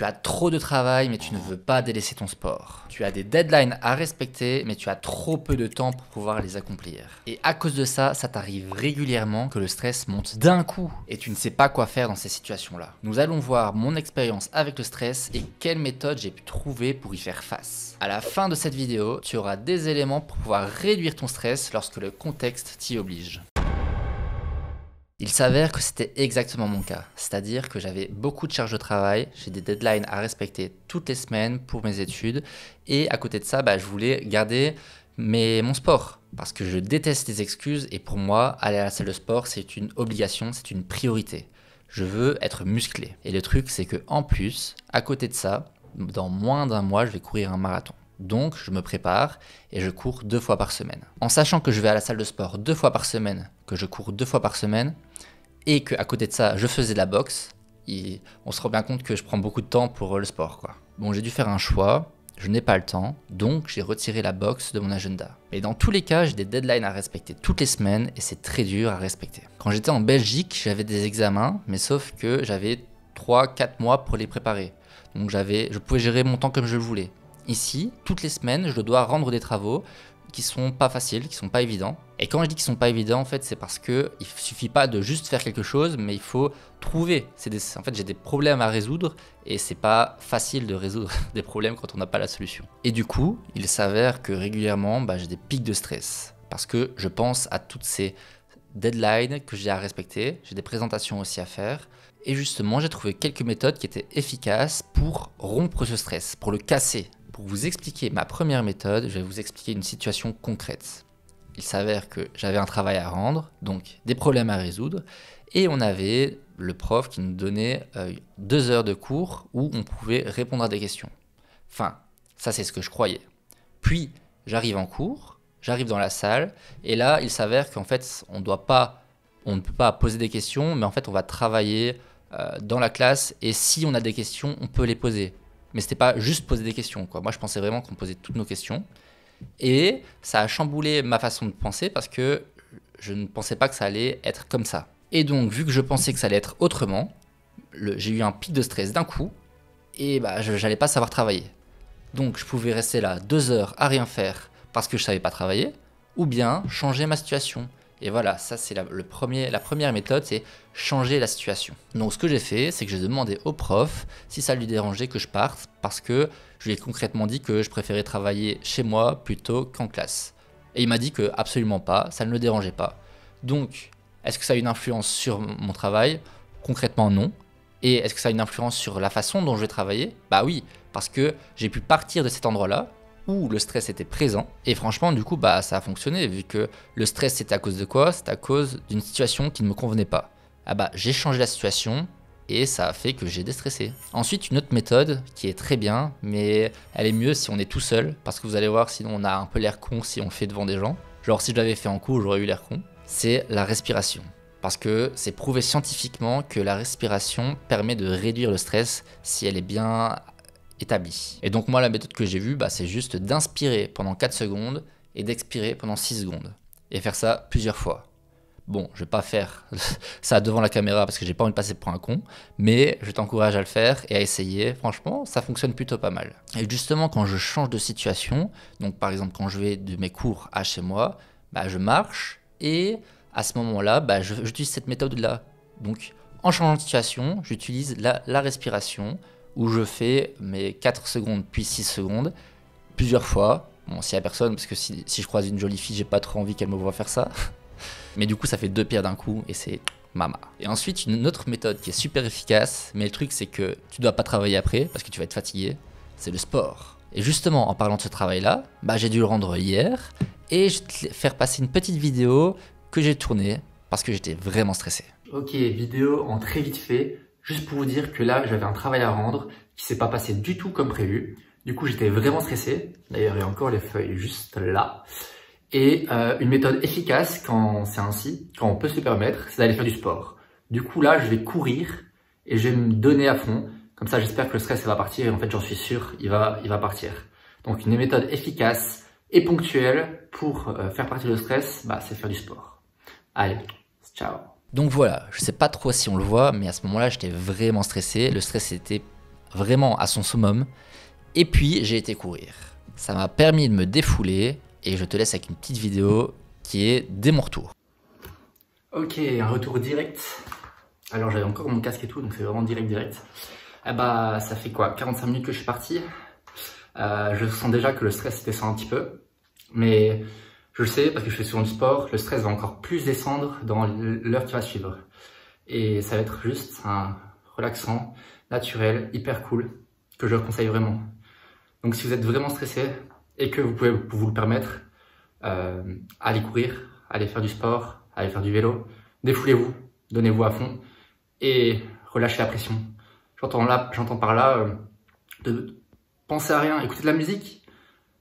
Tu as trop de travail, mais tu ne veux pas délaisser ton sport. Tu as des deadlines à respecter, mais tu as trop peu de temps pour pouvoir les accomplir. Et à cause de ça, ça t'arrive régulièrement que le stress monte d'un coup et tu ne sais pas quoi faire dans ces situations-là. Nous allons voir mon expérience avec le stress et quelles méthodes j'ai pu trouver pour y faire face. À la fin de cette vidéo, tu auras des éléments pour pouvoir réduire ton stress lorsque le contexte t'y oblige. Il s'avère que c'était exactement mon cas, c'est-à-dire que j'avais beaucoup de charges de travail, j'ai des deadlines à respecter toutes les semaines pour mes études et à côté de ça, je voulais garder mon sport parce que je déteste les excuses et pour moi, aller à la salle de sport, c'est une obligation, c'est une priorité. Je veux être musclé. Et le truc, c'est que en plus, à côté de ça, dans moins d'un mois, je vais courir un marathon. Donc, je me prépare et je cours 2 fois par semaine. En sachant que je vais à la salle de sport 2 fois par semaine, que je cours 2 fois par semaine, et qu'à côté de ça, je faisais de la boxe, on se rend bien compte que je prends beaucoup de temps pour le sport, quoi. Bon, j'ai dû faire un choix, je n'ai pas le temps, donc j'ai retiré la boxe de mon agenda. Mais dans tous les cas, j'ai des deadlines à respecter toutes les semaines et c'est très dur à respecter. Quand j'étais en Belgique, j'avais des examens, mais sauf que j'avais 3-4 mois pour les préparer. Donc je pouvais gérer mon temps comme je le voulais. Ici, toutes les semaines, je dois rendre des travaux qui sont pas faciles, qui sont pas évidents. Et quand je dis qu'ils sont pas évidents, en fait, c'est parce que il suffit pas de juste faire quelque chose, mais il faut trouver. En fait, j'ai des problèmes à résoudre et c'est pas facile de résoudre des problèmes quand on n'a pas la solution. Et du coup, il s'avère que régulièrement, j'ai des pics de stress parce que je pense à toutes ces deadlines que j'ai à respecter. J'ai des présentations aussi à faire. Et justement, j'ai trouvé quelques méthodes qui étaient efficaces pour rompre ce stress, pour le casser. Pour vous expliquer ma première méthode, je vais vous expliquer une situation concrète. Il s'avère que j'avais un travail à rendre, donc des problèmes à résoudre, et on avait le prof qui nous donnait 2 heures de cours où on pouvait répondre à des questions. Enfin, ça c'est ce que je croyais. Puis, j'arrive en cours, j'arrive dans la salle, et là, il s'avère qu'en fait, on ne peut pas poser des questions, mais en fait, on va travailler dans la classe, et si on a des questions, on peut les poser. Mais c'était pas juste poser des questions, quoi. Moi, je pensais vraiment qu'on posait toutes nos questions. Et ça a chamboulé ma façon de penser parce que je ne pensais pas que ça allait être comme ça. Et donc, vu que je pensais que ça allait être autrement, j'ai eu un pic de stress d'un coup et je n'allais pas savoir travailler. Donc, je pouvais rester là 2 heures à rien faire parce que je savais pas travailler ou bien changer ma situation. Et voilà, ça c'est la première méthode, c'est changer la situation. Donc ce que j'ai fait, c'est que j'ai demandé au prof si ça lui dérangeait que je parte parce que je lui ai concrètement dit que je préférais travailler chez moi plutôt qu'en classe. Et il m'a dit que absolument pas, ça ne le dérangeait pas. Donc, est-ce que ça a une influence sur mon travail? Concrètement non. Et est-ce que ça a une influence sur la façon dont je vais travailler? Bah oui, parce que j'ai pu partir de cet endroit-là où le stress était présent. Et franchement, du coup, ça a fonctionné, vu que le stress, c'était à cause de quoi? C'était à cause d'une situation qui ne me convenait pas. J'ai changé la situation et ça a fait que j'ai déstressé. Ensuite, une autre méthode qui est très bien, mais elle est mieux si on est tout seul, parce que vous allez voir, sinon on a un peu l'air con si on le fait devant des gens. Genre, si je l'avais fait en cours, j'aurais eu l'air con. C'est la respiration. Parce que c'est prouvé scientifiquement que la respiration permet de réduire le stress si elle est bien établi. Et donc moi, la méthode que j'ai vue, c'est juste d'inspirer pendant 4 secondes et d'expirer pendant 6 secondes. Et faire ça plusieurs fois. Bon, je vais pas faire ça devant la caméra parce que j'ai pas envie de passer pour un con, mais je t'encourage à le faire et à essayer. Franchement, ça fonctionne plutôt pas mal. Et justement, quand je change de situation, donc par exemple quand je vais de mes cours à chez moi, je marche et à ce moment-là, j'utilise cette méthode-là. Donc en changeant de situation, j'utilise la respiration, où je fais mes 4 secondes puis 6 secondes plusieurs fois. Bon, s'il n'y a personne, parce que si je croise une jolie fille, j'ai pas trop envie qu'elle me voie faire ça. Mais du coup, ça fait 2 pierres d'un coup et c'est mama. Et ensuite, une autre méthode qui est super efficace, mais le truc c'est que tu dois pas travailler après parce que tu vas être fatigué, c'est le sport. Et justement, en parlant de ce travail-là, j'ai dû le rendre hier et je vais te faire passer une petite vidéo que j'ai tournée parce que j'étais vraiment stressé. Ok, vidéo en très vite fait. Juste pour vous dire que là, j'avais un travail à rendre qui s'est pas passé du tout comme prévu. Du coup, j'étais vraiment stressé. D'ailleurs, il y a encore les feuilles juste là. Et une méthode efficace quand c'est ainsi, quand on peut se le permettre, c'est d'aller faire du sport. Du coup, là, je vais courir et je vais me donner à fond. Comme ça, j'espère que le stress va partir et en fait, j'en suis sûr, il va partir. Donc, une méthode efficace et ponctuelle pour faire partir le stress, c'est faire du sport. Allez, ciao. Donc voilà, je sais pas trop si on le voit, mais à ce moment-là, j'étais vraiment stressé. Le stress était vraiment à son summum. Et puis j'ai été courir. Ça m'a permis de me défouler et je te laisse avec une petite vidéo qui est dès mon retour. Ok, un retour direct. Alors j'avais encore mon casque et tout, donc c'est vraiment direct. Eh bah ça fait quoi, 45 minutes que je suis parti. Je sens déjà que le stress descend un petit peu. Mais je le sais parce que je fais souvent du sport, le stress va encore plus descendre dans l'heure qui va suivre. Et ça va être juste un relaxant, naturel, hyper cool, que je conseille vraiment. Donc si vous êtes vraiment stressé et que vous pouvez vous le permettre, allez courir, allez faire du sport, allez faire du vélo, défoulez-vous, donnez-vous à fond et relâchez la pression. J'entends par là de penser à rien, écoutez de la musique,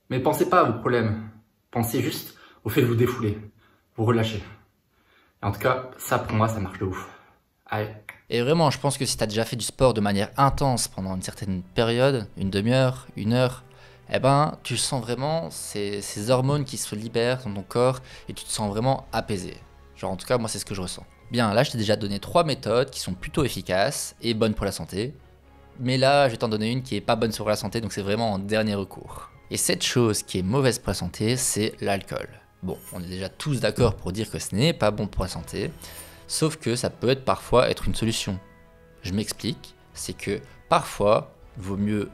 mais pensez pas à vos problèmes. Pensez juste au fait de vous défouler, vous relâcher. Et en tout cas, ça pour moi, ça marche de ouf. Allez. Et vraiment, je pense que si tu as déjà fait du sport de manière intense pendant une certaine période, une demi-heure, une heure, eh ben, tu sens vraiment ces hormones qui se libèrent dans ton corps et tu te sens vraiment apaisé. Genre en tout cas, moi c'est ce que je ressens. Bien, là je t'ai déjà donné 3 méthodes qui sont plutôt efficaces et bonnes pour la santé. Mais là, je vais t'en donner une qui est pas bonne pour la santé, donc c'est vraiment en dernier recours. Et cette chose qui est mauvaise pour la santé, c'est l'alcool. Bon, on est déjà tous d'accord pour dire que ce n'est pas bon pour la santé, sauf que ça peut parfois être une solution. Je m'explique, c'est que parfois, il vaut mieux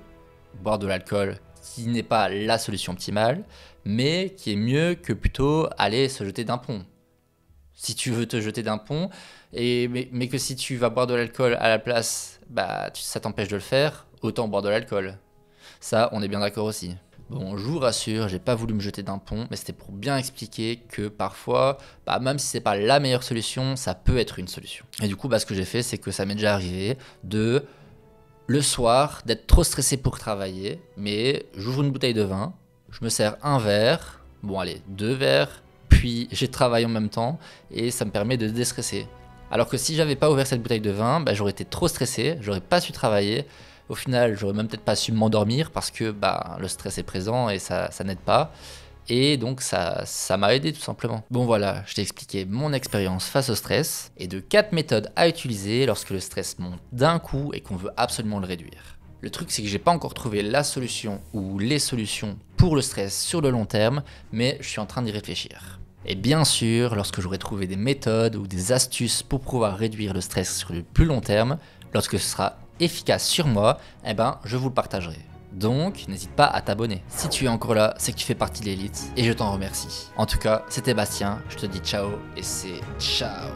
boire de l'alcool qui n'est pas la solution optimale, mais qui est mieux que plutôt aller se jeter d'un pont. Si tu veux te jeter d'un pont, mais que si tu vas boire de l'alcool à la place, bah, ça t'empêche de le faire, autant boire de l'alcool. Ça, on est bien d'accord aussi. Bon, je vous rassure, j'ai pas voulu me jeter d'un pont, mais c'était pour bien expliquer que parfois, bah, même si c'est pas la meilleure solution, ça peut être une solution. Et du coup, bah, ce que j'ai fait, c'est que ça m'est déjà arrivé le soir, d'être trop stressé pour travailler, mais j'ouvre une bouteille de vin, je me sers un verre, bon allez, 2 verres, puis j'ai travaillé en même temps, et ça me permet de déstresser. Alors que si j'avais pas ouvert cette bouteille de vin, bah, j'aurais été trop stressé, j'aurais pas su travailler. Au final, j'aurais même peut-être pas su m'endormir parce que bah, le stress est présent et ça n'aide pas. Et donc ça m'a aidé tout simplement. Bon voilà, je t'ai expliqué mon expérience face au stress et de 4 méthodes à utiliser lorsque le stress monte d'un coup et qu'on veut absolument le réduire. Le truc c'est que j'ai pas encore trouvé la solution ou les solutions pour le stress sur le long terme, mais je suis en train d'y réfléchir. Et bien sûr, lorsque j'aurai trouvé des méthodes ou des astuces pour pouvoir réduire le stress sur le plus long terme, lorsque ce sera efficace sur moi, eh ben je vous le partagerai. Donc n'hésite pas à t'abonner. Si tu es encore là, c'est que tu fais partie de l'élite et je t'en remercie. En tout cas, c'était Bastien, je te dis ciao et c'est ciao.